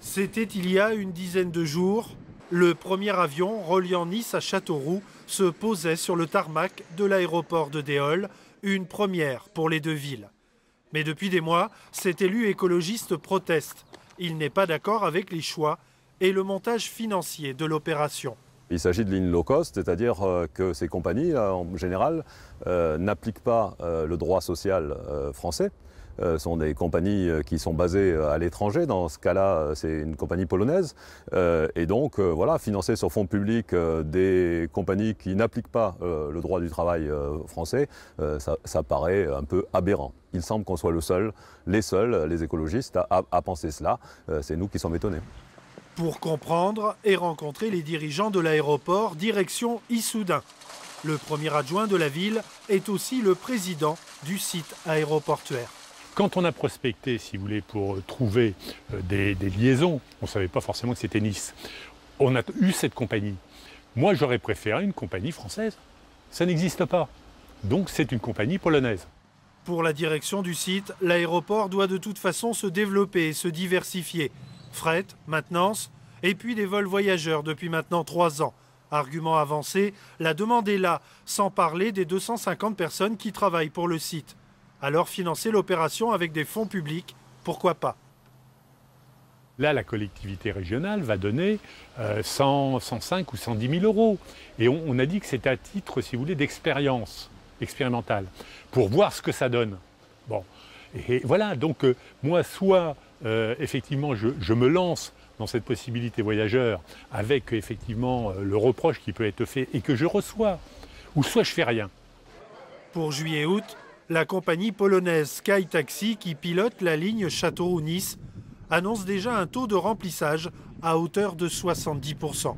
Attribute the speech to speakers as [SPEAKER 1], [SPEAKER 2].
[SPEAKER 1] C'était il y a une dizaine de jours. Le premier avion reliant Nice à Châteauroux se posait sur le tarmac de l'aéroport de Déole, une première pour les deux villes. Mais depuis des mois, cet élu écologiste proteste. Il n'est pas d'accord avec les choix et le montage financier de l'opération.
[SPEAKER 2] Il s'agit de lignes low cost, c'est-à-dire que ces compagnies, en général, n'appliquent pas le droit social français. Ce sont des compagnies qui sont basées à l'étranger. Dans ce cas-là, c'est une compagnie polonaise. Et donc, voilà, financer sur fonds publics des compagnies qui n'appliquent pas le droit du travail français, ça paraît un peu aberrant. Il semble qu'on soit les écologistes, à penser cela. C'est nous qui sommes étonnés.
[SPEAKER 1] Pour comprendre et rencontrer les dirigeants de l'aéroport, direction Issoudun. Le premier adjoint de la ville est aussi le président du site aéroportuaire.
[SPEAKER 3] Quand on a prospecté, si vous voulez, pour trouver des liaisons, on ne savait pas forcément que c'était Nice. On a eu cette compagnie. Moi, j'aurais préféré une compagnie française. Ça n'existe pas. Donc, c'est une compagnie polonaise.
[SPEAKER 1] Pour la direction du site, l'aéroport doit de toute façon se développer et se diversifier. Fret, maintenance, et puis des vols voyageurs depuis maintenant 3 ans. Argument avancé, la demande est là, sans parler des 250 personnes qui travaillent pour le site. Alors financer l'opération avec des fonds publics, pourquoi pas?
[SPEAKER 3] Là, la collectivité régionale va donner 105 ou 110 000 euros. Et on a dit que c'était à titre, si vous voulez, d'expérience expérimentale, pour voir ce que ça donne. Bon, et voilà, donc moi, soit effectivement je me lance dans cette possibilité voyageur avec effectivement le reproche qui peut être fait et que je reçois, ou soit je fais rien.
[SPEAKER 1] Pour juillet-août, la compagnie polonaise Sky Taxi, qui pilote la ligne Châteauroux-Nice, annonce déjà un taux de remplissage à hauteur de 70%.